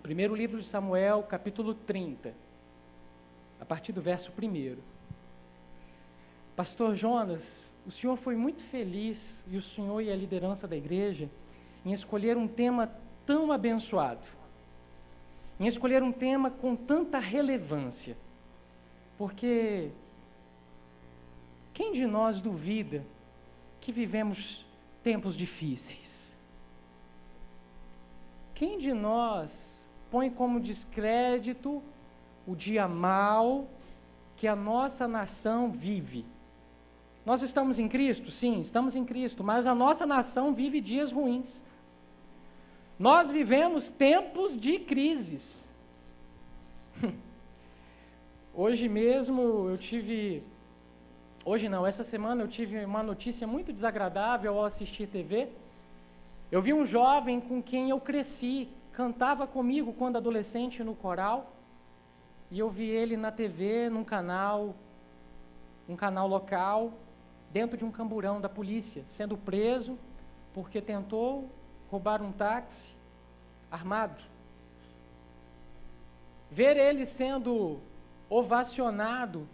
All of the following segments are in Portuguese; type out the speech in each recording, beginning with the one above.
Primeiro livro de Samuel, capítulo 30, a partir do verso 1. Pastor Jonas, o senhor foi muito feliz, e o senhor e a liderança da igreja, em escolher um tema tão abençoado, em escolher um tema com tanta relevância, porque quem de nós duvida que vivemos tempos difíceis? Quem de nós põe como descrédito o dia mau que a nossa nação vive? Nós estamos em Cristo? Sim, estamos em Cristo, mas a nossa nação vive dias ruins. Nós vivemos tempos de crises. Essa semana eu tive uma notícia muito desagradável ao assistir TV. Eu vi um jovem com quem eu cresci, cantava comigo quando adolescente no coral, e eu vi ele na TV, um canal local, dentro de um camburão da polícia, sendo preso porque tentou roubar um táxi armado. Ver ele sendo ovacionado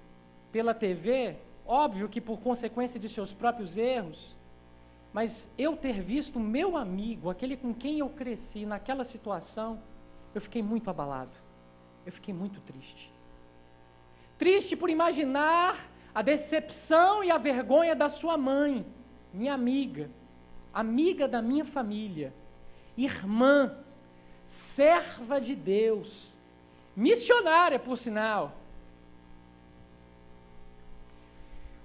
pela TV, óbvio que por consequência de seus próprios erros, mas eu ter visto meu amigo, aquele com quem eu cresci, naquela situação, eu fiquei muito abalado, eu fiquei muito triste. Triste por imaginar a decepção e a vergonha da sua mãe, minha amiga, amiga da minha família, irmã, serva de Deus, missionária, por sinal.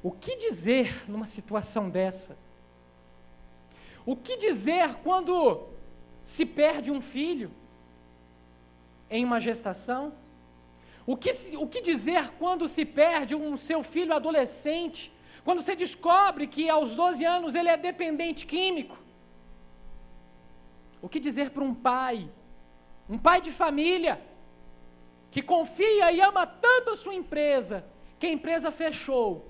O que dizer numa situação dessa? O que dizer quando se perde um filho em uma gestação? O que dizer quando se perde seu filho adolescente, quando você descobre que aos 12 anos ele é dependente químico? O que dizer para um pai de família, que confia e ama tanto a sua empresa, que a empresa fechou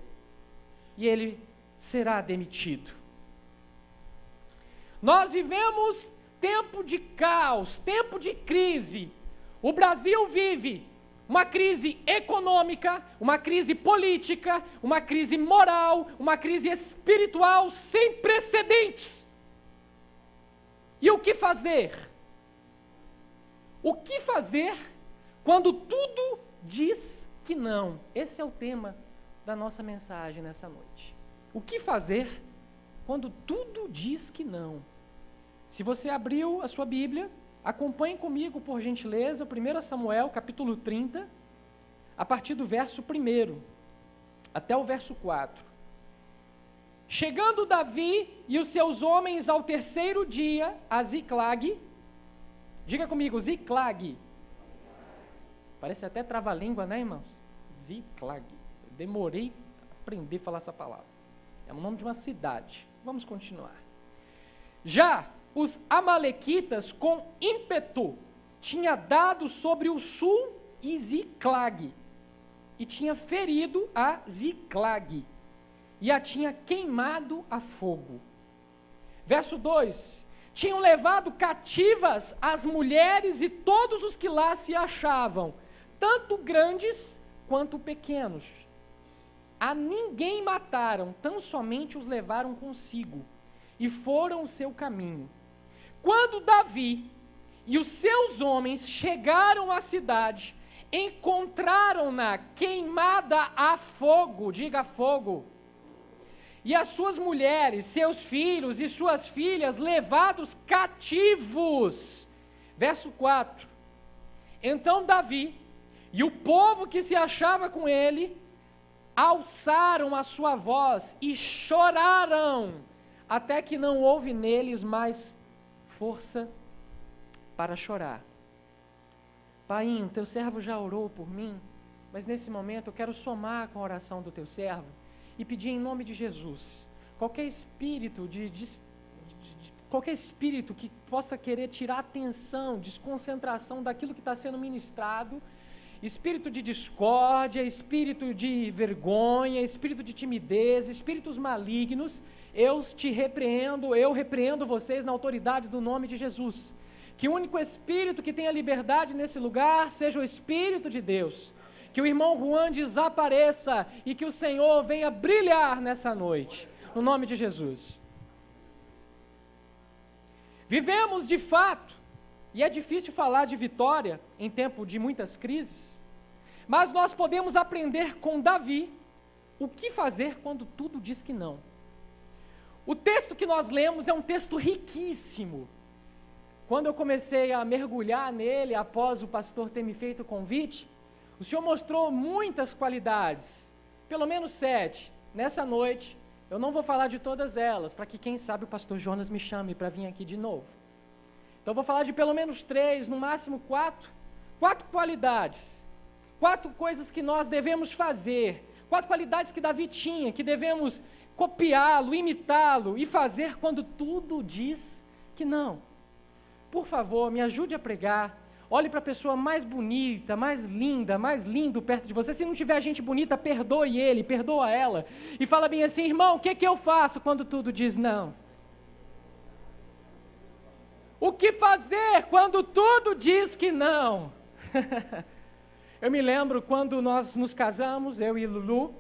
e ele será demitido? Nós vivemos tempo de caos, tempo de crise. O Brasil vive uma crise econômica, uma crise política, uma crise moral, uma crise espiritual sem precedentes. E o que fazer? O que fazer quando tudo diz que não? Esse é o tema da nossa mensagem nessa noite. O que fazer quando tudo diz que não? Se você abriu a sua Bíblia, acompanhe comigo, por gentileza, 1 Samuel, capítulo 30, a partir do verso 1 até o verso 4. Chegando Davi e os seus homens ao terceiro dia a Ziclag, diga comigo, Ziclag. Parece até trava-língua, né, irmãos? Ziclag. Demorei a aprender a falar essa palavra. É o nome de uma cidade. Vamos continuar. Já os amalequitas, com ímpeto, tinha dado sobre o sul e Ziclag, e tinha ferido a Ziclag, e a tinha queimado a fogo. Verso 2: tinham levado cativas as mulheres e todos os que lá se achavam, tanto grandes quanto pequenos. A ninguém mataram, tão somente os levaram consigo, e foram o seu caminho. Quando Davi e os seus homens chegaram à cidade, encontraram-na queimada a fogo, diga fogo, e as suas mulheres, seus filhos e suas filhas levados cativos. Verso 4: então Davi e o povo que se achava com ele alçaram a sua voz e choraram, até que não houve neles mais força para chorar. Painho, teu servo já orou por mim, mas nesse momento eu quero somar com a oração do teu servo e pedir em nome de Jesus, qualquer espírito que possa querer tirar atenção, desconcentração daquilo que está sendo ministrado, espírito de discórdia, espírito de vergonha, espírito de timidez, espíritos malignos, eu repreendo vocês na autoridade do nome de Jesus. Que o único espírito que tenha liberdade nesse lugar seja o Espírito de Deus. Que o irmão Juan desapareça e que o Senhor venha brilhar nessa noite, no nome de Jesus. Vivemos de fato, e é difícil falar de vitória em tempo de muitas crises, mas nós podemos aprender com Davi o que fazer quando tudo diz que não. O texto que nós lemos é um texto riquíssimo. Quando eu comecei a mergulhar nele, após o pastor ter me feito o convite, o Senhor mostrou muitas qualidades, pelo menos 7. Nessa noite, eu não vou falar de todas elas, para que quem sabe o pastor Jonas me chame para vir aqui de novo. Então eu vou falar de pelo menos 3, no máximo 4 qualidades, 4 coisas que nós devemos fazer, 4 qualidades que Davi tinha, que devemos copiá-lo, imitá-lo e fazer quando tudo diz que não. Por favor, me ajude a pregar. Olhe para a pessoa mais bonita, mais linda, mais lindo perto de você. Se não tiver gente bonita, perdoe ele, perdoa ela. E fala bem assim, irmão, o que eu faço quando tudo diz não? O que fazer quando tudo diz que não? Eu me lembro quando nós nos casamos, eu e Lulu.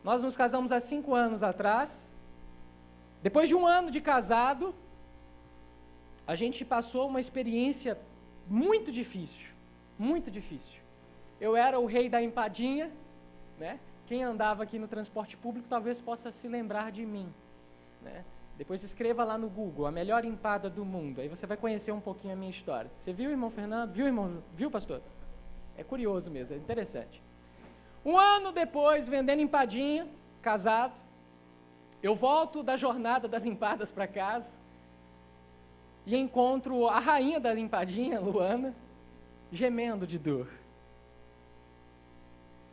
Nós nos casamos há 5 anos atrás. Depois de 1 ano de casado, a gente passou uma experiência muito difícil, muito difícil. Eu era o rei da empadinha, né? Quem andava aqui no transporte público talvez possa se lembrar de mim, né? Depois escreva lá no Google, a melhor empada do mundo, aí você vai conhecer um pouquinho a minha história. Você viu, irmão Fernando? Viu, pastor? É curioso mesmo, é interessante. 1 ano depois, vendendo empadinha, casado, eu volto da jornada das empadas para casa, e encontro a rainha da empadinha, Luana, gemendo de dor.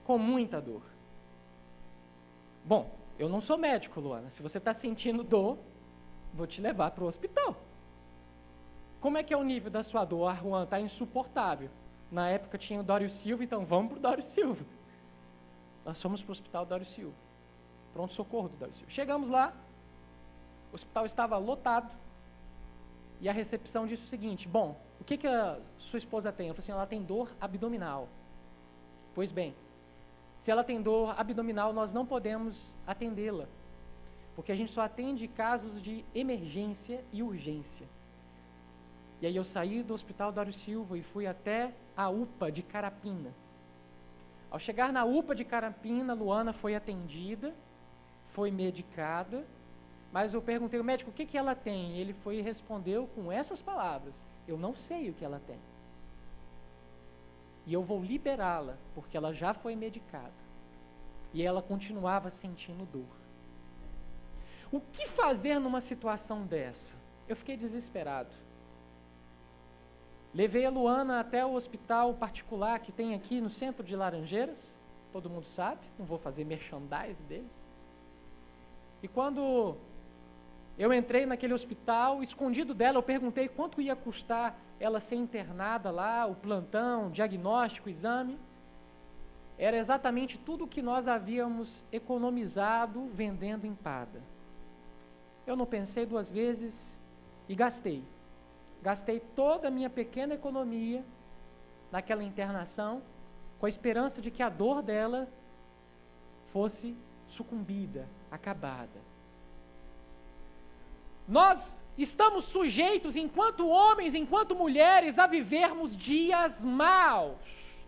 Com muita dor. Bom, eu não sou médico, Luana. Se você está sentindo dor, vou te levar para o hospital. Como é que é o nível da sua dor? A Juan está insuportável. Na época tinha o Dório Silva, então vamos para o Dório Silva. Nós fomos para o hospital Dório Silva. Pronto-socorro do Dório Silva. Chegamos lá, o hospital estava lotado, e a recepção disse o seguinte, bom, o que a sua esposa tem? Eu falei assim, ela tem dor abdominal. Pois bem, se ela tem dor abdominal, nós não podemos atendê-la, porque a gente só atende casos de emergência e urgência. E aí eu saí do hospital Dório Silva e fui até a UPA de Carapina. Ao chegar na UPA de Carapina, Luana foi atendida, foi medicada, mas eu perguntei ao médico, o que ela tem? Ele foi e respondeu com essas palavras, eu não sei o que ela tem. E eu vou liberá-la, porque ela já foi medicada. E ela continuava sentindo dor. O que fazer numa situação dessa? Eu fiquei desesperado. Levei a Luana até o hospital particular que tem aqui no centro de Laranjeiras, todo mundo sabe, não vou fazer merchandise deles. E quando eu entrei naquele hospital, escondido dela, eu perguntei quanto ia custar ela ser internada lá, o plantão, diagnóstico, exame. Era exatamente tudo o que nós havíamos economizado vendendo empada. Eu não pensei 2 vezes e gastei. Gastei toda a minha pequena economia naquela internação, com a esperança de que a dor dela fosse sucumbida, acabada. Nós estamos sujeitos, enquanto homens, enquanto mulheres, a vivermos dias maus.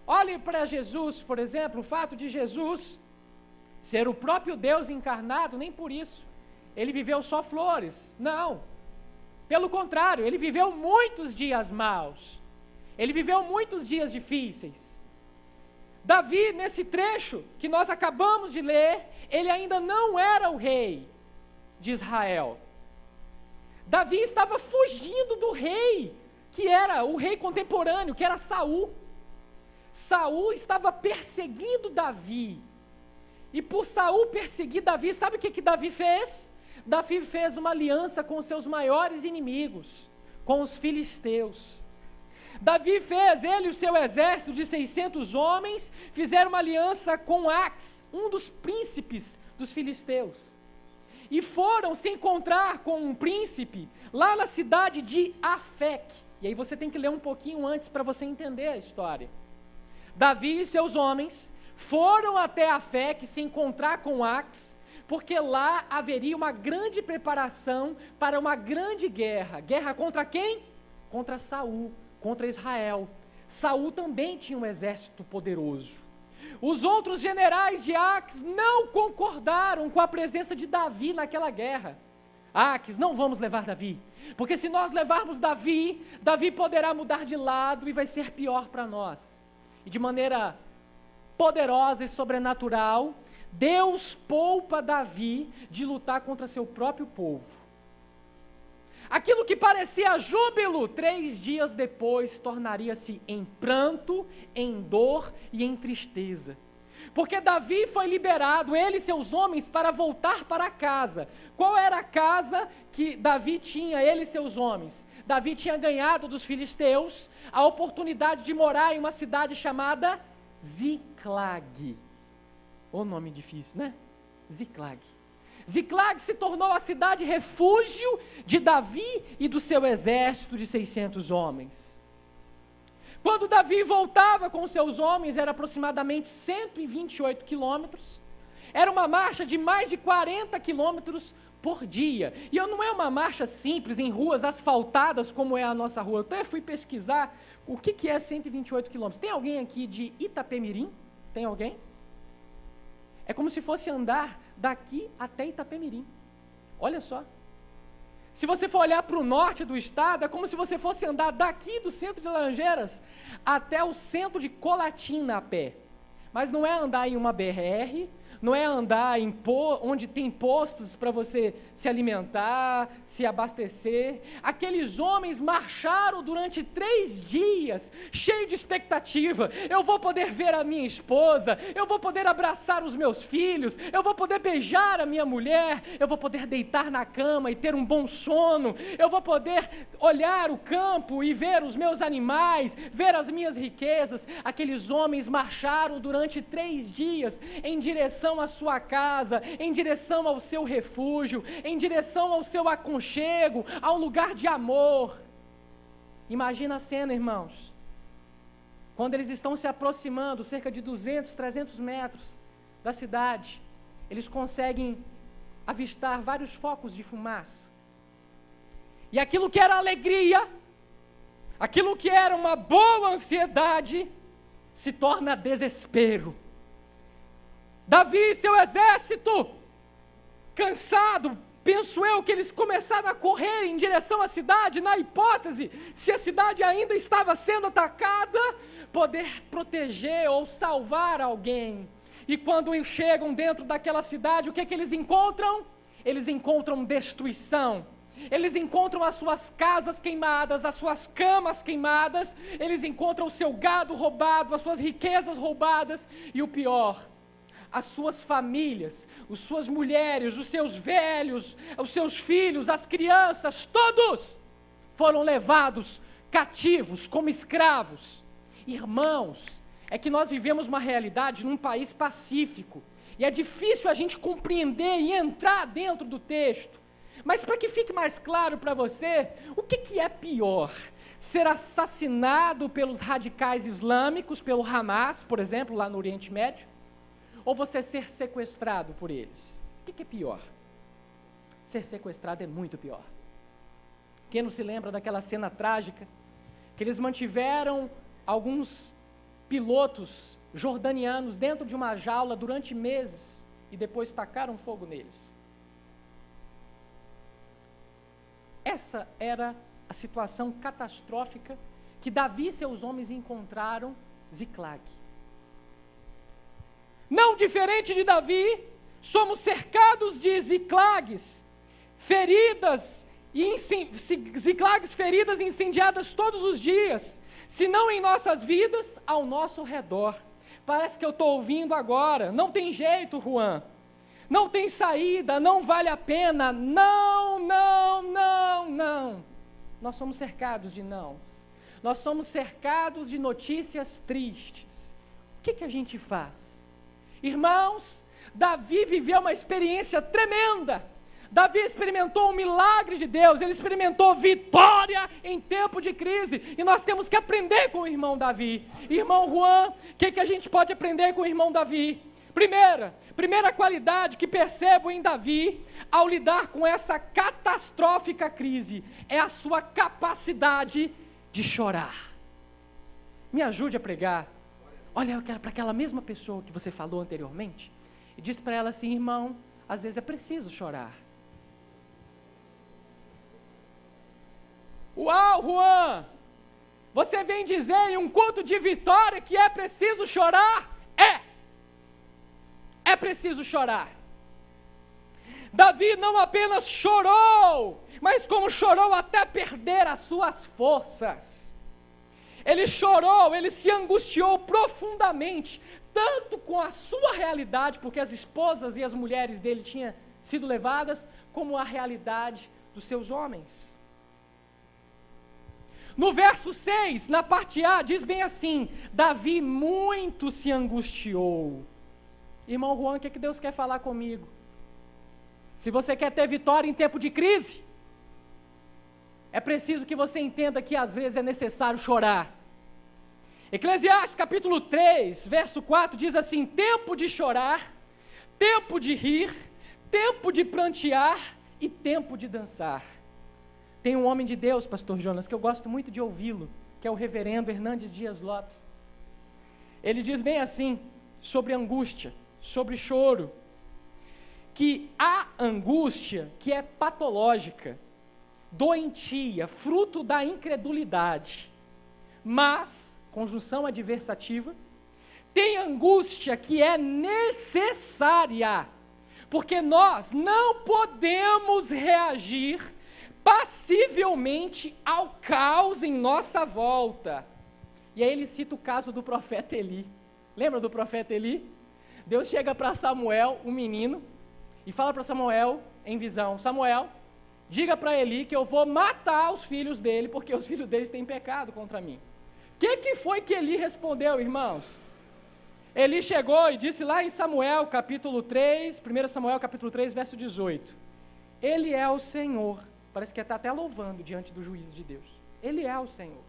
Olhe para Jesus, por exemplo, o fato de Jesus ser o próprio Deus encarnado, nem por isso ele viveu só flores, não. Pelo contrário, ele viveu muitos dias maus. Ele viveu muitos dias difíceis. Davi, nesse trecho que nós acabamos de ler, ele ainda não era o rei de Israel. Davi estava fugindo do rei, que era o rei contemporâneo, que era Saul. Saul estava perseguindo Davi. E por Saul perseguir Davi, sabe o que Davi fez? Davi fez uma aliança com os seus maiores inimigos, com os filisteus. Davi fez, ele e o seu exército de 600 homens, fizeram uma aliança com Ax, um dos príncipes dos filisteus. e foram se encontrar com um príncipe lá na cidade de Afec. E aí você tem que ler um pouquinho antes para você entender a história. Davi e seus homens foram até Afec se encontrar com Ax, porque lá haveria uma grande preparação para uma grande guerra. Guerra contra quem? Contra Saul, contra Israel. Saul também tinha um exército poderoso. Os outros generais de Ax não concordaram com a presença de Davi naquela guerra. Ax, não vamos levar Davi, porque se nós levarmos Davi, Davi poderá mudar de lado e vai ser pior para nós. E de maneira poderosa e sobrenatural, Deus poupa Davi de lutar contra seu próprio povo. Aquilo que parecia júbilo, 3 dias depois, tornaria-se em pranto, em dor e em tristeza. Porque Davi foi liberado, ele e seus homens, para voltar para casa. Qual era a casa que Davi tinha, ele e seus homens? Davi tinha ganhado dos filisteus a oportunidade de morar em uma cidade chamada Ziclag. O nome difícil, né? Ziclag. Ziclag se tornou a cidade refúgio de Davi e do seu exército de 600 homens. Quando Davi voltava com seus homens, era aproximadamente 128 quilômetros. Era uma marcha de mais de 40 quilômetros por dia. E não é uma marcha simples, em ruas asfaltadas, como é a nossa rua. Eu até fui pesquisar o que é 128 quilômetros. Tem alguém aqui de Itapemirim? Tem alguém? É como se fosse andar daqui até Itapemirim. Olha só. Se você for olhar para o norte do estado, é como se você fosse andar daqui do centro de Laranjeiras até o centro de Colatina a pé. Mas não é andar em uma BR, não é andar onde tem postos para você se alimentar, se abastecer. Aqueles homens marcharam durante 3 dias, cheios de expectativa. Eu vou poder ver a minha esposa, eu vou poder abraçar os meus filhos, eu vou poder beijar a minha mulher, eu vou poder deitar na cama e ter um bom sono, eu vou poder olhar o campo e ver os meus animais, ver as minhas riquezas. Aqueles homens marcharam durante 3 dias em direção à sua casa, em direção ao seu refúgio, em direção ao seu aconchego, a um lugar de amor. Imagina a cena, irmãos, quando eles estão se aproximando, cerca de 200, 300 metros da cidade, eles conseguem avistar vários focos de fumaça, e aquilo que era alegria, aquilo que era uma boa ansiedade, se torna desespero. Davi e seu exército, cansado, penso eu que eles começaram a correr em direção à cidade, na hipótese, se a cidade ainda estava sendo atacada, poder proteger ou salvar alguém. E quando chegam dentro daquela cidade, o que é que eles encontram? Eles encontram destruição. Eles encontram as suas casas queimadas, as suas camas queimadas, eles encontram o seu gado roubado, as suas riquezas roubadas, e o pior, as suas famílias, as suas mulheres, os seus velhos, os seus filhos, as crianças, todos foram levados cativos como escravos. Irmãos, é que nós vivemos uma realidade num país pacífico, e é difícil a gente compreender e entrar dentro do texto. Mas para que fique mais claro para você, o que é pior? Ser assassinado pelos radicais islâmicos, pelo Hamas, por exemplo, lá no Oriente Médio? Ou você ser sequestrado por eles? O que é pior? Ser sequestrado é muito pior. Quem não se lembra daquela cena trágica, que eles mantiveram alguns pilotos jordanianos dentro de uma jaula durante meses, e depois tacaram fogo neles? Essa era a situação catastrófica que Davi e seus homens encontraram em Ziclag. Não diferente de Davi, somos cercados de Ziclags, feridas e Ziclags feridas incendiadas todos os dias, se não em nossas vidas, ao nosso redor. Parece que eu estou ouvindo agora, não tem jeito, Juan, não tem saída, não vale a pena, não, não, não, não. Nós somos cercados de nãos, nós somos cercados de notícias tristes. O que a gente faz? Irmãos, Davi viveu uma experiência tremenda. Davi experimentou um milagre de Deus, ele experimentou vitória em tempo de crise, e nós temos que aprender com o irmão Davi. Irmão Juan, o que a gente pode aprender com o irmão Davi? Primeira qualidade que percebo em Davi, ao lidar com essa catastrófica crise, é a sua capacidade de chorar. Me ajude a pregar. Olha para aquela mesma pessoa que você falou anteriormente, e diz para ela assim: irmão, às vezes é preciso chorar. Uau, Juan, você vem dizer em um culto de vitória que é preciso chorar? É preciso chorar. Davi não apenas chorou, mas como chorou até perder as suas forças. Ele chorou, ele se angustiou profundamente, tanto com a sua realidade, porque as esposas e as mulheres dele tinham sido levadas, como a realidade dos seus homens. No verso 6, na parte A, diz bem assim: Davi muito se angustiou. Irmão Juan, o que Deus quer falar comigo? Se você quer ter vitória em tempo de crise, é preciso que você entenda que às vezes é necessário chorar. Eclesiastes capítulo 3, verso 4 diz assim: tempo de chorar, tempo de rir, tempo de prantear e tempo de dançar. Tem um homem de Deus, pastor Jonas, que eu gosto muito de ouvi-lo, que é o reverendo Hernandes Dias Lopes. Ele diz bem assim, sobre angústia, sobre choro, que a angústia que é patológica, doentia, fruto da incredulidade, mas, conjunção adversativa, tem angústia que é necessária, porque nós não podemos reagir passivelmente ao caos em nossa volta. E aí ele cita o caso do profeta Eli. Lembra do profeta Eli? Deus chega para Samuel, um menino, e fala para Samuel, em visão: Samuel, diga para Eli que eu vou matar os filhos dele, porque os filhos deles têm pecado contra mim. O que foi que Eli respondeu, irmãos? Eli chegou e disse lá em Samuel, capítulo 3, 1 Samuel, capítulo 3, verso 18. Ele é o Senhor. Parece que está até louvando diante do juízo de Deus. Ele é o Senhor.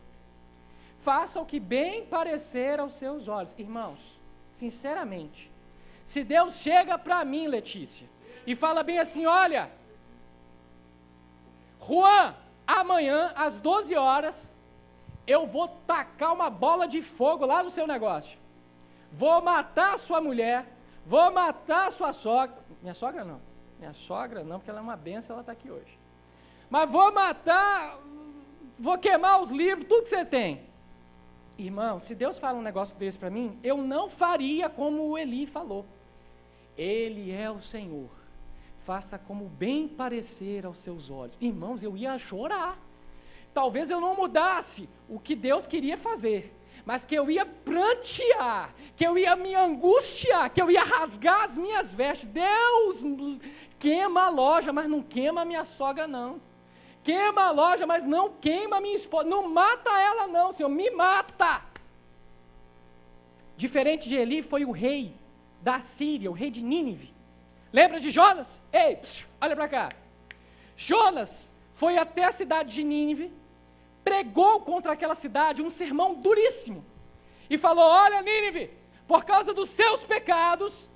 Faça o que bem parecer aos seus olhos. Irmãos, sinceramente, se Deus chega para mim, Letícia, e fala bem assim: olha, Juan, amanhã às 12 horas, eu vou tacar uma bola de fogo lá no seu negócio. Vou matar a sua mulher, vou matar a sua sogra. Minha sogra não, porque ela é uma benção, ela está aqui hoje. Mas vou matar, vou queimar os livros, tudo que você tem. Irmão, se Deus fala um negócio desse para mim, eu não faria como o Eli falou. Ele é o Senhor. Faça como bem parecer aos seus olhos. Irmãos, eu ia chorar. Talvez eu não mudasse o que Deus queria fazer, mas que eu ia prantear, que eu ia me angustiar, que eu ia rasgar as minhas vestes. Deus queima a loja, mas não queima a minha sogra não. Queima a loja, mas não queima a minha esposa. Não mata ela não, Senhor, me mata. Diferente de Eli, foi o rei da Síria, o rei de Nínive. Lembra de Jonas? Ei, olha para cá. Jonas foi até a cidade de Nínive, pregou contra aquela cidade um sermão duríssimo, e falou: olha, Nínive, por causa dos seus pecados,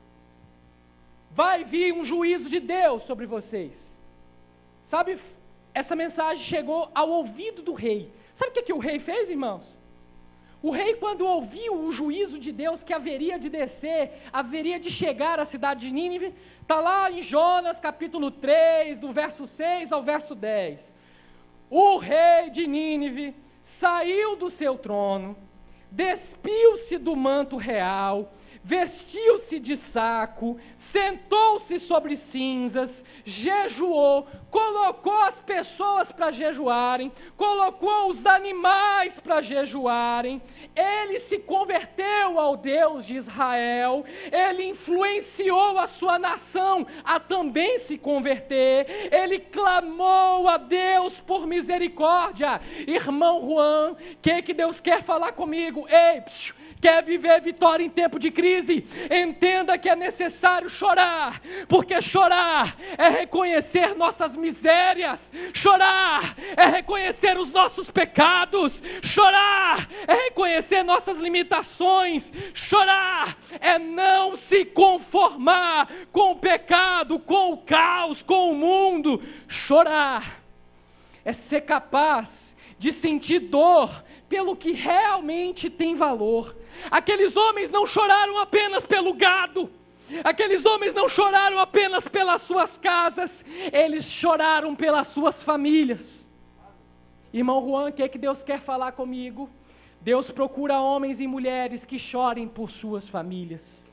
vai vir um juízo de Deus sobre vocês. Sabe, essa mensagem chegou ao ouvido do rei. Sabe o que o rei fez, irmãos? O rei, quando ouviu o juízo de Deus que haveria de descer, haveria de chegar à cidade de Nínive, está lá em Jonas capítulo 3, do verso 6 ao verso 10. O rei de Nínive saiu do seu trono, despiu-se do manto real, vestiu-se de saco, sentou-se sobre cinzas, jejuou, colocou as pessoas para jejuarem, colocou os animais para jejuarem. Ele se converteu ao Deus de Israel, ele influenciou a sua nação a também se converter, ele clamou a Deus por misericórdia. Irmão Juan, o que Deus quer falar comigo? Ei, o quer viver vitória em tempo de crise, entenda que é necessário chorar, porque chorar é reconhecer nossas misérias, chorar é reconhecer os nossos pecados, chorar é reconhecer nossas limitações, chorar é não se conformar com o pecado, com o caos, com o mundo. Chorar é ser capaz de sentir dor pelo que realmente tem valor. Aqueles homens não choraram apenas pelo gado, aqueles homens não choraram apenas pelas suas casas, eles choraram pelas suas famílias. Irmão Juan, o que é que Deus quer falar comigo? Deus procura homens e mulheres que chorem por suas famílias.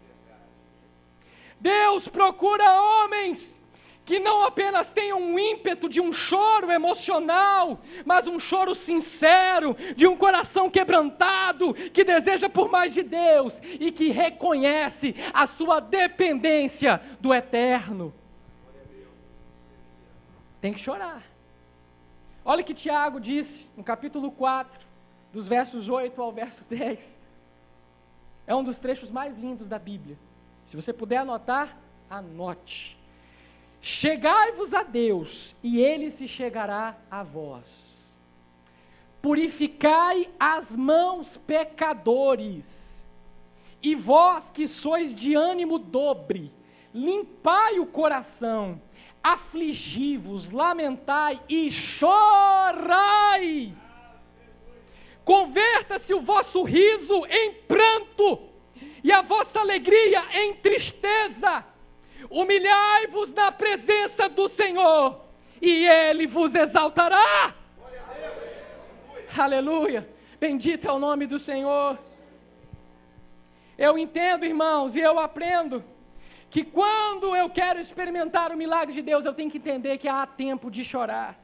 Deus procura homens que não apenas tenham um ímpeto de um choro emocional, mas um choro sincero, de um coração quebrantado, que deseja por mais de Deus e que reconhece a sua dependência do eterno. Tem que chorar. Olha o que Tiago disse no capítulo 4, dos versos 8 ao verso 10. É um dos trechos mais lindos da Bíblia. Se você puder anotar, anote. Chegai-vos a Deus, e Ele se chegará a vós. Purificai as mãos, pecadores, e vós que sois de ânimo dobre, limpai o coração, afligi-vos, lamentai e chorai. Converta-se o vosso riso em pranto, e a vossa alegria em tristeza. Humilhai-vos na presença do Senhor, e Ele vos exaltará. Aleluia, bendito é o nome do Senhor. Eu entendo, irmãos, e eu aprendo, que quando eu quero experimentar o milagre de Deus, eu tenho que entender que há tempo de chorar.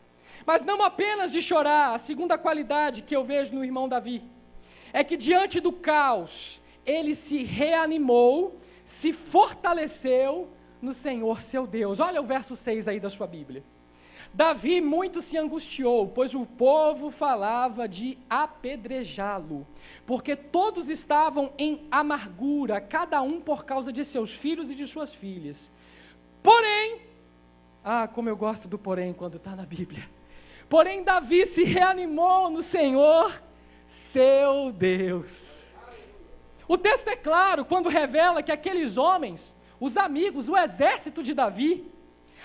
Mas não apenas de chorar. A segunda qualidade que eu vejo no irmão Davi, é que diante do caos, ele se reanimou, se fortaleceu no Senhor seu Deus. Olha o verso 6 aí da sua Bíblia. Davi muito se angustiou, pois o povo falava de apedrejá-lo, porque todos estavam em amargura, cada um por causa de seus filhos e de suas filhas. Porém, como eu gosto do porém quando está na Bíblia. Porém, Davi se reanimou no Senhor seu Deus. O texto é claro quando revela que aqueles homens, os amigos, o exército de Davi,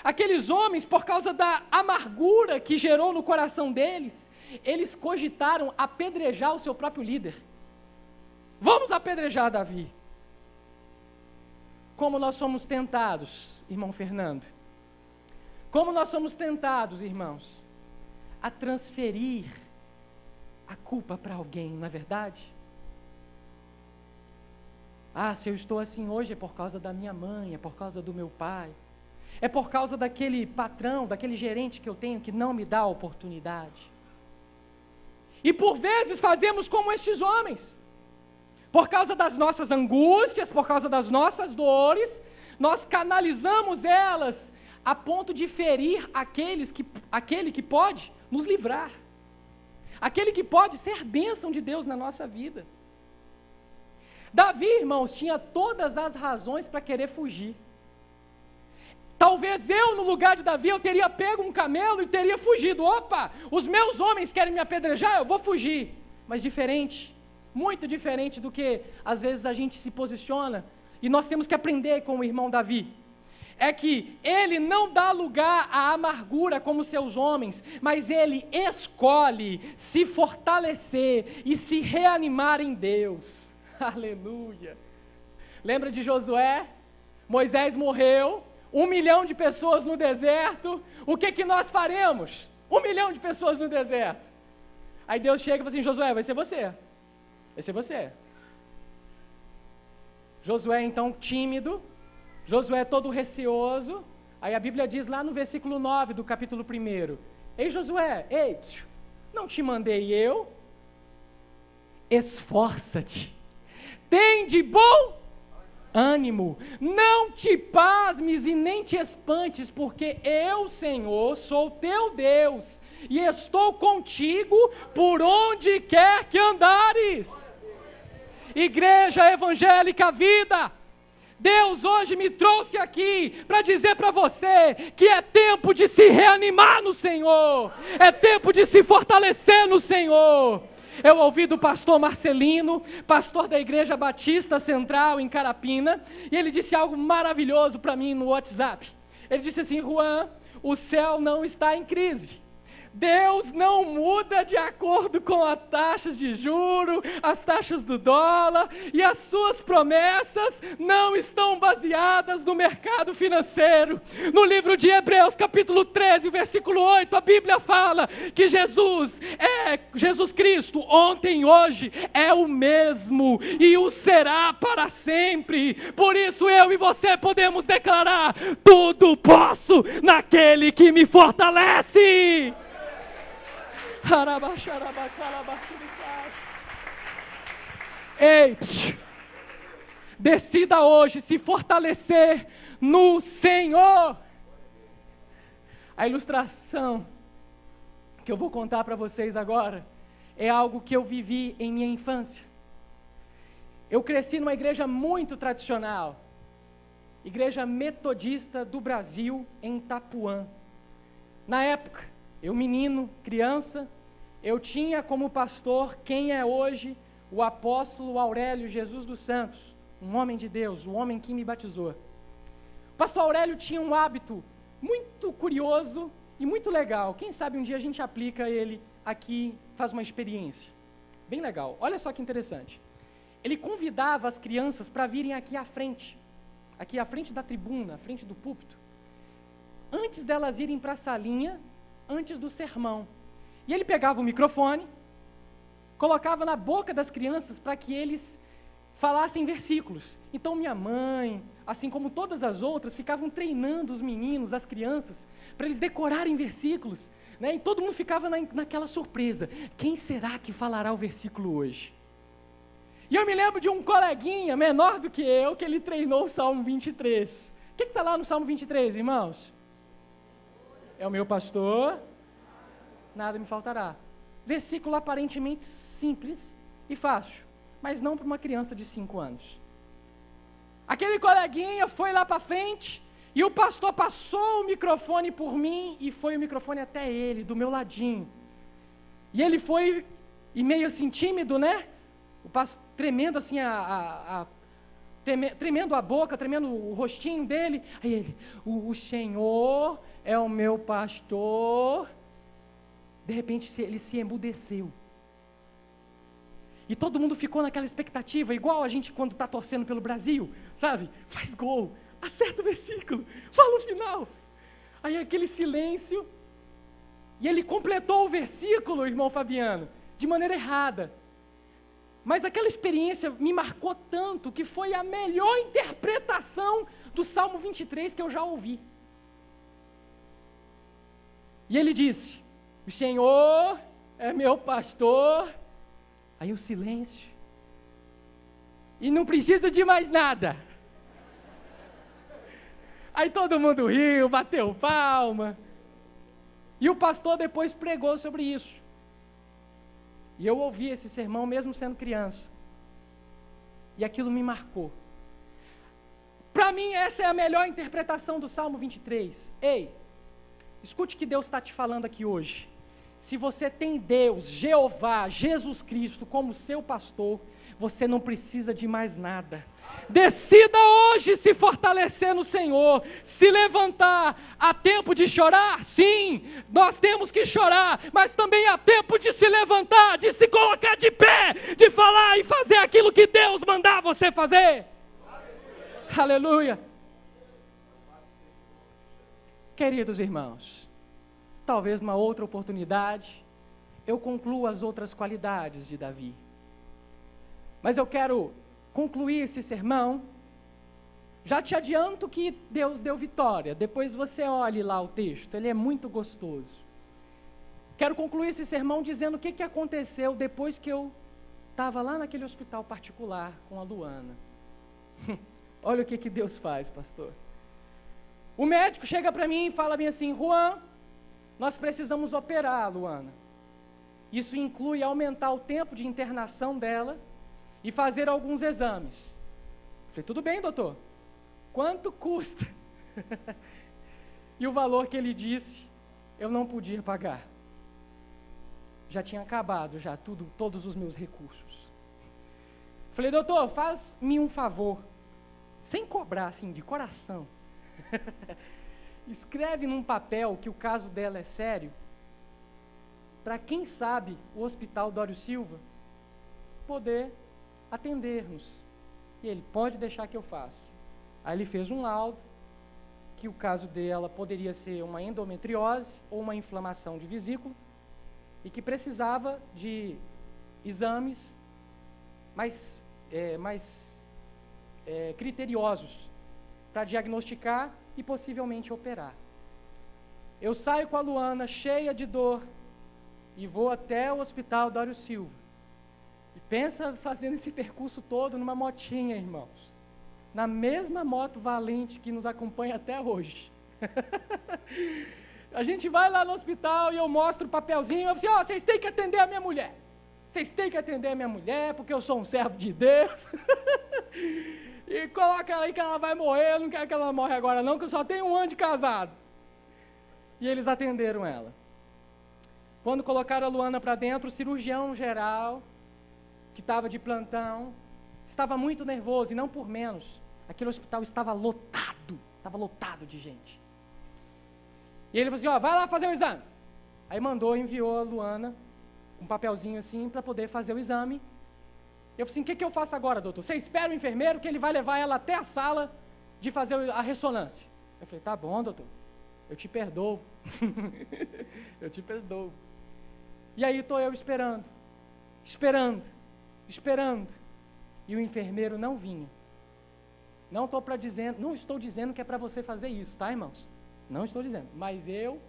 aqueles homens, por causa da amargura que gerou no coração deles, eles cogitaram apedrejar o seu próprio líder. Vamos apedrejar Davi. Como nós somos tentados, irmão Fernando, como nós somos tentados, irmãos, a transferir a culpa para alguém, não é verdade? Se eu estou assim hoje é por causa da minha mãe, é por causa do meu pai, é por causa daquele patrão, daquele gerente que eu tenho que não me dá a oportunidade. E por vezes fazemos como estes homens, por causa das nossas angústias, por causa das nossas dores, nós canalizamos elas a ponto de ferir aquele que pode nos livrar, aquele que pode ser bênção de Deus na nossa vida. Davi, irmãos, tinha todas as razões para querer fugir. Talvez eu, no lugar de Davi, eu teria pego um camelo e teria fugido. Opa, os meus homens querem me apedrejar, eu vou fugir. Mas diferente, muito diferente do que às vezes a gente se posiciona, e nós temos que aprender com o irmão Davi, é que ele não dá lugar à amargura como seus homens, mas ele escolhe se fortalecer e se reanimar em Deus. Aleluia. Lembra de Josué? Moisés morreu, 1 milhão de pessoas no deserto. O que nós faremos? 1 milhão de pessoas no deserto. Aí Deus chega e fala assim: Josué, vai ser você. Vai ser você. Josué então tímido, Josué todo receoso. Aí a Bíblia diz lá no versículo 9 do capítulo 1: Ei Josué, não te mandei eu? Esforça-te, tem de bom ânimo, não te pasmes e nem te espantes, porque eu, Senhor, sou teu Deus, e estou contigo por onde quer que andares. Igreja Evangélica Vida, Deus hoje me trouxe aqui para dizer para você que é tempo de se reanimar no Senhor, é tempo de se fortalecer no Senhor. Eu ouvi do pastor Marcelino, pastor da Igreja Batista Central em Carapina, e ele disse algo maravilhoso para mim no WhatsApp. Ele disse assim: Juan, o céu não está em crise. Deus não muda de acordo com as taxas de juros, as taxas do dólar, e as suas promessas não estão baseadas no mercado financeiro. No livro de Hebreus, capítulo 13, versículo 8, a Bíblia fala que Jesus Cristo, ontem e hoje, é o mesmo, e o será para sempre. Por isso eu e você podemos declarar: tudo posso naquele que me fortalece. Ei, decida hoje se fortalecer no Senhor. A ilustração que eu vou contar para vocês agora é algo que eu vivi em minha infância. Eu cresci numa igreja muito tradicional, Igreja Metodista do Brasil, em Itapuã. Na época, eu menino, criança, eu tinha como pastor quem é hoje o apóstolo Aurélio Jesus dos Santos, um homem de Deus, o homem que me batizou. O pastor Aurélio tinha um hábito muito curioso e muito legal. Quem sabe um dia a gente aplica ele aqui, faz uma experiência. Bem legal. Olha só que interessante. Ele convidava as crianças para virem aqui à frente da tribuna, à frente do púlpito, antes delas irem para a salinha, antes do sermão. E ele pegava o microfone, colocava na boca das crianças para que eles falassem versículos. Então minha mãe, assim como todas as outras, ficavam treinando os meninos, as crianças, para eles decorarem versículos, né? E todo mundo ficava naquela surpresa: quem será que falará o versículo hoje? E eu me lembro de um coleguinha menor do que eu, que ele treinou o Salmo 23. O que está lá no Salmo 23, irmãos? É o meu pastor, nada me faltará. Versículo aparentemente simples e fácil, mas não para uma criança de 5 anos. Aquele coleguinha foi lá para frente e o pastor passou o microfone por mim e foi o microfone até ele, do meu ladinho. E ele foi, e meio assim tímido, né? O pastor tremendo assim tremendo a boca, tremendo o rostinho dele. Aí ele: o Senhor é o meu pastor. De repente ele se emudeceu. E todo mundo ficou naquela expectativa, igual a gente quando está torcendo pelo Brasil, sabe? Faz gol, acerta o versículo, fala o final. Aí aquele silêncio, e ele completou o versículo, irmão Fabiano, de maneira errada. Mas aquela experiência me marcou tanto que foi a melhor interpretação do Salmo 23 que eu já ouvi. E ele disse: o Senhor é meu pastor. Aí o silêncio. E não precisa de mais nada. Aí todo mundo riu, bateu palma. E o pastor depois pregou sobre isso. E eu ouvi esse sermão mesmo sendo criança. E aquilo me marcou. Para mim, essa é a melhor interpretação do Salmo 23. Ei, escute o que Deus está te falando aqui hoje. Se você tem Deus, Jeová, Jesus Cristo como seu pastor, você não precisa de mais nada. Decida hoje se fortalecer no Senhor, se levantar. Há tempo de chorar? Sim, nós temos que chorar, mas também há tempo de se levantar, de se colocar de pé, de falar e fazer aquilo que Deus mandar você fazer. Aleluia. Aleluia. Queridos irmãos, talvez numa outra oportunidade eu conclua as outras qualidades de Davi. Mas eu quero concluir esse sermão. Já te adianto que Deus deu vitória. Depois você olhe lá o texto, ele é muito gostoso. Quero concluir esse sermão dizendo o que aconteceu depois que eu estava lá naquele hospital particular com a Luana. Olha o que Deus faz, pastor. O médico chega para mim e fala bem assim: Juan, nós precisamos operar a Luana. Isso inclui aumentar o tempo de internação dela e fazer alguns exames. Falei, tudo bem, doutor. Quanto custa? E o valor que ele disse, eu não podia pagar. Já tinha acabado, todos os meus recursos. Falei, doutor, faz-me um favor, sem cobrar, assim, de coração. Escreve num papel que o caso dela é sério, para quem sabe o Hospital Dório Silva poder atender-nos. E ele, pode deixar que eu faço. Aí ele fez um laudo, que o caso dela poderia ser uma endometriose ou uma inflamação de vesícula, e que precisava de exames mais criteriosos para diagnosticar e possivelmente operar. Eu saio com a Luana cheia de dor e vou até o Hospital Dório Silva. E pensa fazendo esse percurso todo numa motinha, irmãos. Na mesma moto valente que nos acompanha até hoje. A gente vai lá no hospital e eu mostro o papelzinho, eu falo assim, vocês têm que atender a minha mulher. Vocês têm que atender a minha mulher, porque eu sou um servo de Deus. E coloca aí que ela vai morrer, eu não quero que ela morra agora não, que eu só tenho 1 ano de casado. E eles atenderam ela. Quando colocaram a Luana para dentro, o cirurgião geral, que estava de plantão, estava muito nervoso, e não por menos. Aquele hospital estava lotado de gente. E ele falou assim, vai lá fazer o exame. Aí enviou a Luana, um papelzinho assim, para poder fazer o exame. Eu falei assim, o que eu faço agora, doutor? Você espera o enfermeiro que ele vai levar ela até a sala de fazer a ressonância. Eu falei, tá bom, doutor, eu te perdoo. Eu te perdoo. E aí estou eu esperando. E o enfermeiro não vinha. Não estou dizendo que é para você fazer isso, tá, irmãos? Não estou dizendo. Mas eu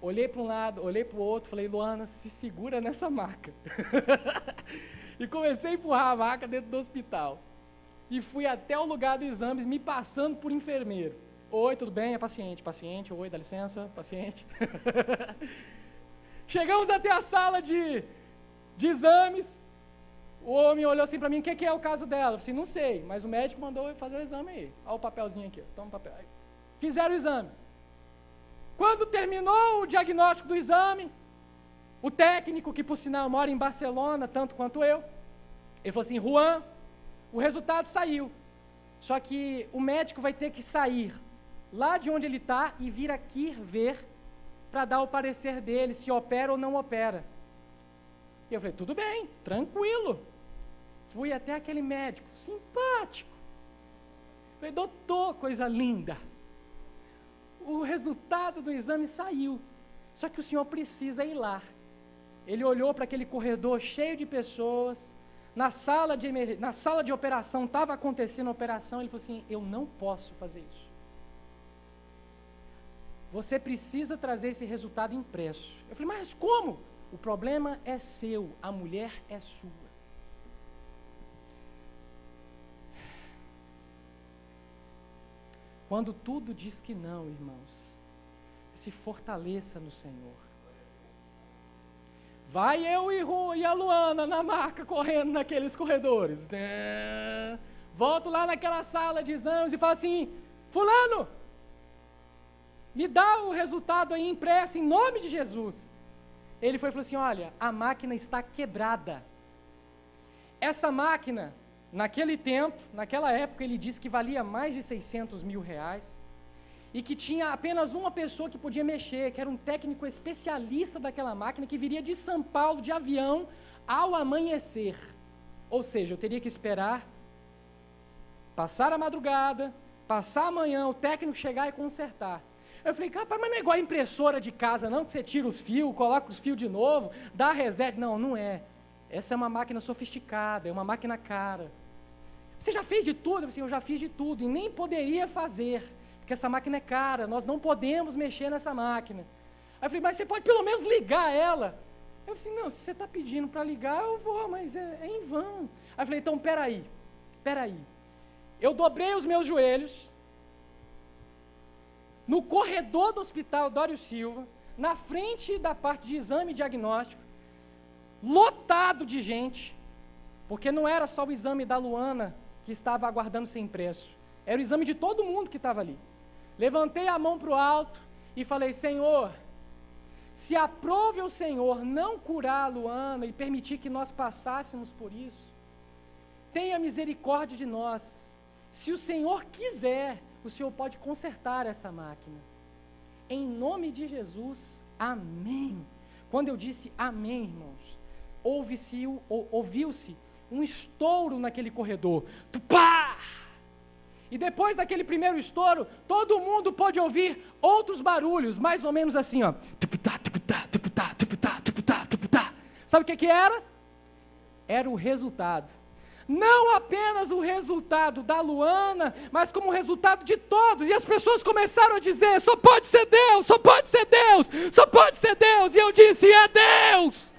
olhei para um lado, olhei para o outro, falei, Luana, se segura nessa maca. E comecei a empurrar a maca dentro do hospital. E fui até o lugar dos exames, me passando por enfermeiro. Oi, tudo bem? É paciente. Oi, dá licença, paciente. Chegamos até a sala de exames. O homem olhou assim para mim, o que é o caso dela? Eu falei, não sei, mas o médico mandou fazer o exame aí. Olha o papelzinho aqui, toma o papel. Aí, fizeram o exame. Quando terminou o diagnóstico do exame, o técnico, que por sinal mora em Barcelona, tanto quanto eu, ele falou assim, Juan, o resultado saiu. Só que o médico vai ter que sair lá de onde ele está e vir aqui ver para dar o parecer dele, se opera ou não opera. E eu falei, tudo bem, tranquilo. Fui até aquele médico, simpático. Falei, doutor, coisa linda. O resultado do exame saiu, só que o senhor precisa ir lá. Ele olhou para aquele corredor cheio de pessoas, na sala de operação, estava acontecendo a operação, ele falou assim, eu não posso fazer isso. Você precisa trazer esse resultado impresso. Eu falei, mas como? O problema é seu, a mulher é sua. Quando tudo diz que não, irmãos, se fortaleça no Senhor. Vai eu e a Luana na maca, correndo naqueles corredores. Volto lá naquela sala de exames e falo assim, fulano, me dá o resultado aí impresso em nome de Jesus. Ele falou assim, olha, a máquina está quebrada. Essa máquina, naquele tempo, naquela época, ele disse que valia mais de 600 mil reais e que tinha apenas uma pessoa que podia mexer, que era um técnico especialista daquela máquina, que viria de São Paulo de avião ao amanhecer. Ou seja, eu teria que esperar passar a madrugada, passar a manhã, o técnico chegar e consertar. Eu falei, rapaz, mas não é igual a impressora de casa não, que você tira os fios, coloca os fios de novo, dá reset. Não, não é. Essa é uma máquina sofisticada, é uma máquina cara. Você já fez de tudo? Eu falei, eu já fiz de tudo e nem poderia fazer, porque essa máquina é cara, nós não podemos mexer nessa máquina. Aí eu falei, mas você pode pelo menos ligar ela. Eu falei, não, se você está pedindo para ligar, eu vou, mas é em vão. Aí eu falei, então, peraí. Eu dobrei os meus joelhos, no corredor do Hospital Dório Silva, na frente da parte de exame e diagnóstico, lotado de gente, Porque não era só o exame da Luana que estava aguardando ser impresso. Era o exame de todo mundo que estava ali. Levantei a mão para o alto e falei: Senhor, se aprove o Senhor não curar a Luana e permitir que nós passássemos por isso, tenha misericórdia de nós. Se o Senhor quiser, o Senhor pode consertar essa máquina. Em nome de Jesus, amém. Quando eu disse amém, irmãos, ouviu-se um estouro naquele corredor. Tupá! E depois daquele primeiro estouro, todo mundo pôde ouvir outros barulhos, mais ou menos assim, ó. Sabe o que era? Era o resultado. Não apenas o resultado da Luana, mas como o resultado de todos. E as pessoas começaram a dizer: só pode ser Deus, só pode ser Deus, só pode ser Deus. E eu disse: é Deus.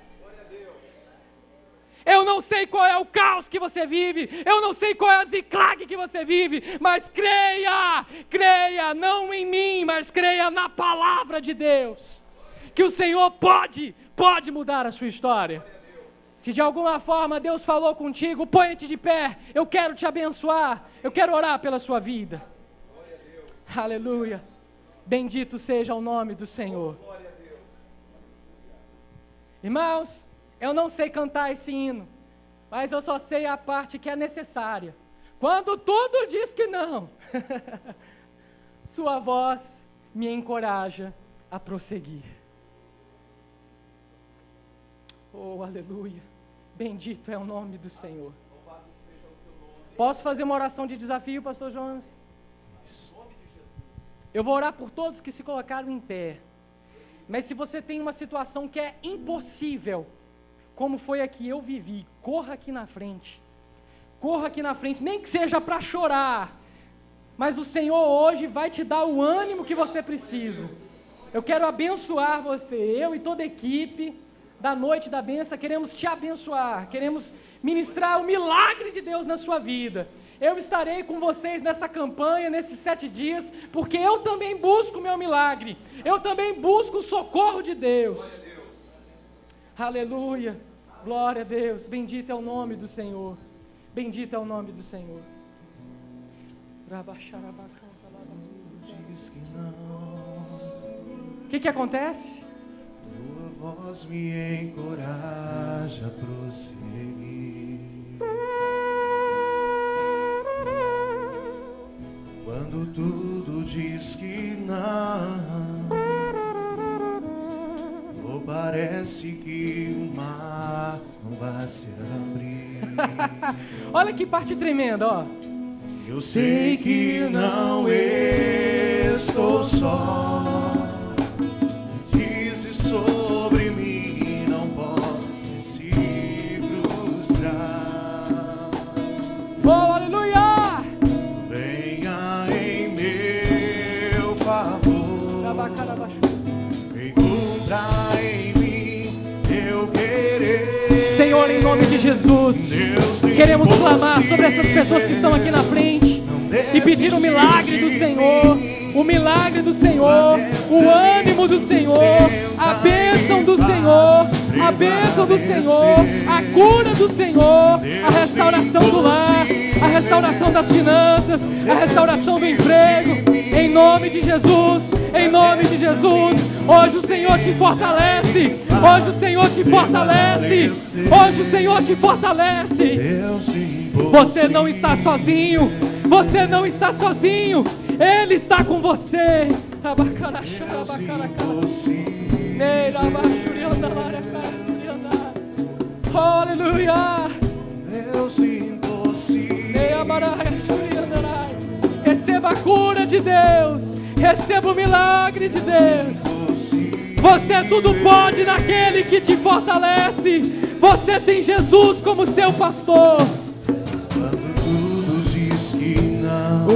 Eu não sei qual é o caos que você vive, eu não sei qual é a ziclague que você vive, mas creia, creia, não em mim, mas creia na palavra de Deus, que o Senhor pode mudar a sua história. Se de alguma forma Deus falou contigo, põe-te de pé, eu quero te abençoar, eu quero orar pela sua vida. Aleluia, bendito seja o nome do Senhor. Irmãos, eu não sei cantar esse hino, mas eu só sei a parte que é necessária. Quando tudo diz que não, sua voz me encoraja a prosseguir. Oh, aleluia, bendito é o nome do Senhor. Posso fazer uma oração de desafio, pastor Jonas? Eu vou orar por todos que se colocaram em pé. Mas se você tem uma situação que é impossível, como foi a que eu vivi, corra aqui na frente, nem que seja para chorar, mas o Senhor hoje vai te dar o ânimo que você precisa. Eu quero abençoar você, eu e toda a equipe da Noite da Bênção, queremos te abençoar, queremos ministrar o milagre de Deus na sua vida. Eu estarei com vocês nessa campanha, nesses 7 dias, porque eu também busco o meu milagre, eu também busco o socorro de Deus. Aleluia, glória a Deus, bendito é o nome do Senhor, bendito é o nome do Senhor. O que acontece? Tua voz me encoraja a prosseguir. Quando tudo diz que não, ou parece que o mar não vai se abrir. Olha que parte tremenda, ó. Eu sei que não estou só. Dizes sobre mim, não pode se frustrar. Oh, aleluia! Venha em meu favor, encontrar em mim eu querer. Senhor, em nome de Jesus, queremos clamar sobre essas pessoas que estão aqui na frente e pedir o milagre do Senhor, o milagre do Senhor, o ânimo do Senhor, a bênção do Senhor, a bênção do Senhor, a cura do Senhor, a restauração do lar, a restauração das finanças, a restauração do emprego, em nome de Jesus, em nome de Jesus. Hoje o Senhor te fortalece, hoje o Senhor te fortalece, hoje o Senhor te fortalece. Você não está sozinho, você não está sozinho, Ele está com você. Aleluia. Deus impossível. Receba a cura de Deus, receba o milagre de Deus. Você tudo pode naquele que te fortalece. Você tem Jesus como seu pastor. Quando tudo diz que não,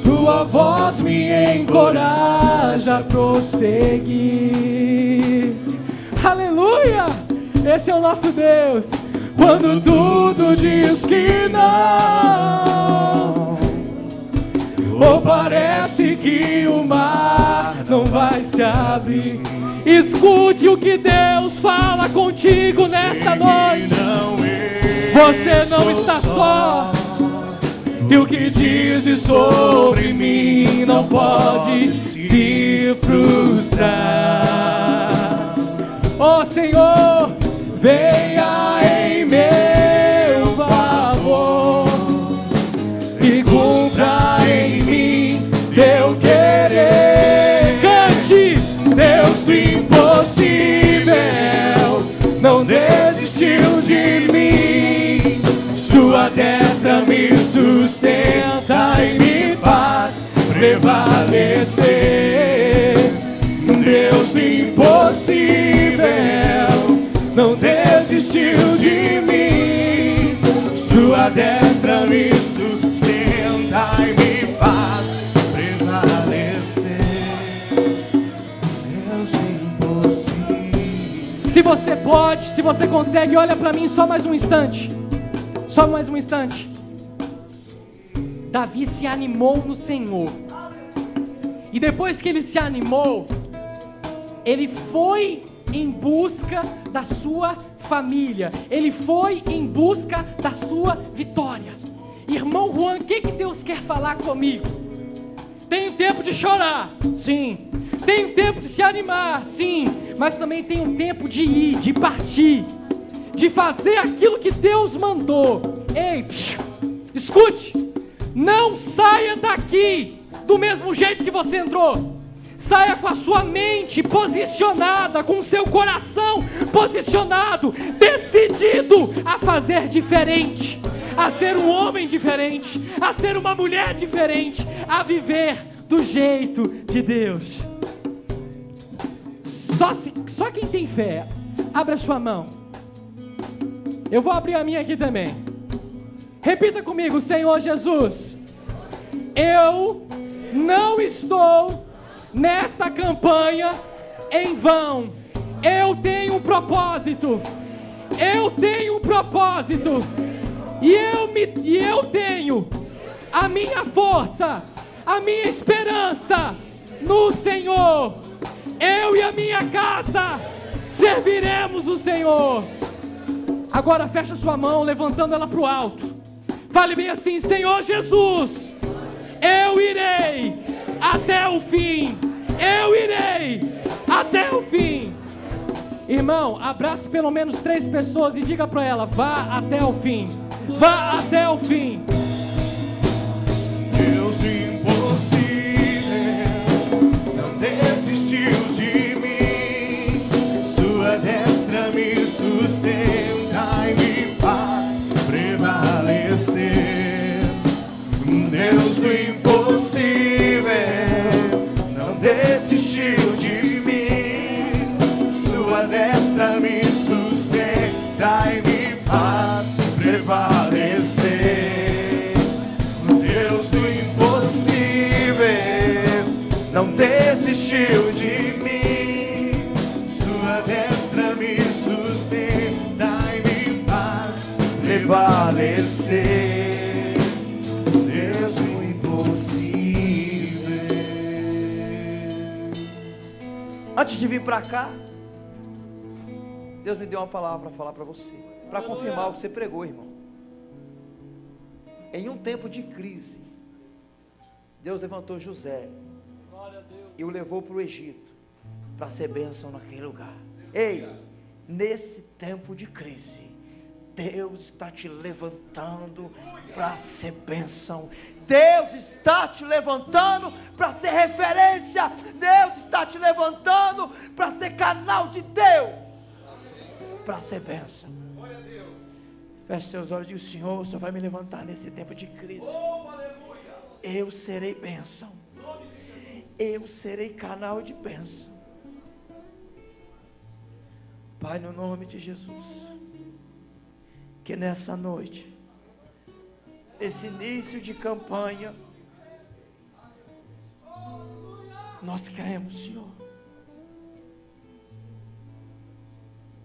sua voz me encoraja a prosseguir. Aleluia! Esse é o nosso Deus. Quando tudo diz que não, ou parece que o mar não vai se abrir, escute o que Deus fala fala contigo nesta noite. Você não está só. E o que dizes sobre mim não pode se frustrar. Ó Senhor, venha em meu favor e cumpra em mim teu querer. Cante! Deus do impossível não desistiu de mim. Sua destra me sustenta e me faz prevalecer. Deus do impossível não desistiu de mim. Sua destra me sustenta e me faz prevalecer. Deus do impossível. Se você pode, se você consegue, olha para mim só mais um instante. Só mais um instante. Davi se animou no Senhor. E depois que ele se animou, ele foi em busca da sua família. Ele foi em busca da sua vitória. Irmão Juan, o que Deus quer falar comigo? Tem tempo de chorar, sim. Tem tempo de se animar, sim. Mas também tem um tempo de ir, de partir, de fazer aquilo que Deus mandou. Ei, escute. Não saia daqui do mesmo jeito que você entrou. Saia com a sua mente posicionada, com o seu coração posicionado, decidido a fazer diferente, a ser um homem diferente, a ser uma mulher diferente, a viver do jeito de Deus. Só quem tem fé, abra sua mão. Eu vou abrir a minha aqui também. Repita comigo: Senhor Jesus, eu não estou nesta campanha em vão. Eu tenho um propósito. Eu tenho um propósito. E eu tenho a minha força, a minha esperança no Senhor. Eu e a minha casa serviremos o Senhor. Agora fecha sua mão, levantando ela para o alto. Fale bem assim: Senhor Jesus, eu irei até o fim. Eu irei até o fim. Irmão, abrace pelo menos 3 pessoas e diga para ela: vá até o fim. Vá até o fim. Deus do impossível não desistiu de mim. Sua destra me sustenta e me faz prevalecer. Deus do impossível não desistiu de mim. Sua destra me sustenta e me faz prevalecer. Deus do impossível não desistiu de mim. Sua destra me sustenta e me faz prevalecer. Deus do impossível. Antes de vir para cá, Deus me deu uma palavra para falar para você, para confirmar o que você pregou, irmão. Em um tempo de crise, Deus levantou José e o levou para o Egito, para ser bênção naquele lugar. Ei, nesse tempo de crise, Deus está te levantando para ser bênção. Deus está te levantando para ser referência. Deus está te levantando para ser canal de Deus, para ser bênção. Feche seus olhos e diga: o Senhor vai me levantar nesse tempo de crise. Eu serei bênção. Eu serei canal de bênção. Pai, no nome de Jesus, que nessa noite, esse início de campanha, nós cremos, Senhor,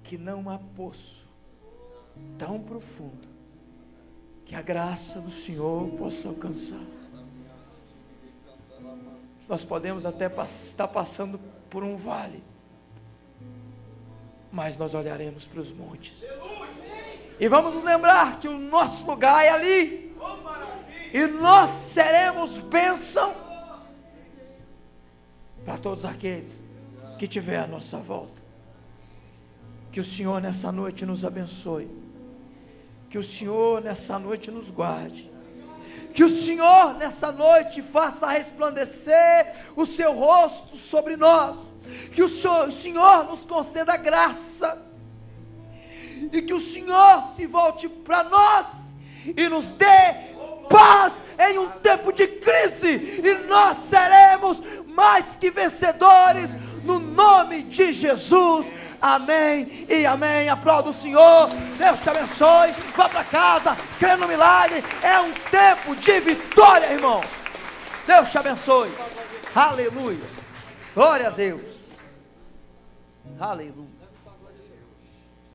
que não há poço tão profundo que a graça do Senhor possa alcançar. Nós podemos até estar passando por um vale, mas nós olharemos para os montes. E vamos nos lembrar que o nosso lugar é ali. E nós seremos bênção para todos aqueles que tiver à nossa volta. Que o Senhor nessa noite nos abençoe. Que o Senhor nessa noite nos guarde. Que o Senhor nessa noite faça resplandecer o seu rosto sobre nós. Que o Senhor nos conceda graça. E que o Senhor se volte para nós e nos dê paz em um tempo de crise. E nós seremos mais que vencedores no nome de Jesus. Amém e amém. Aplauda o Senhor. Deus te abençoe. Vá para casa crendo no milagre. É um tempo de vitória, irmão. Deus te abençoe. Aleluia. Glória a Deus. Aleluia.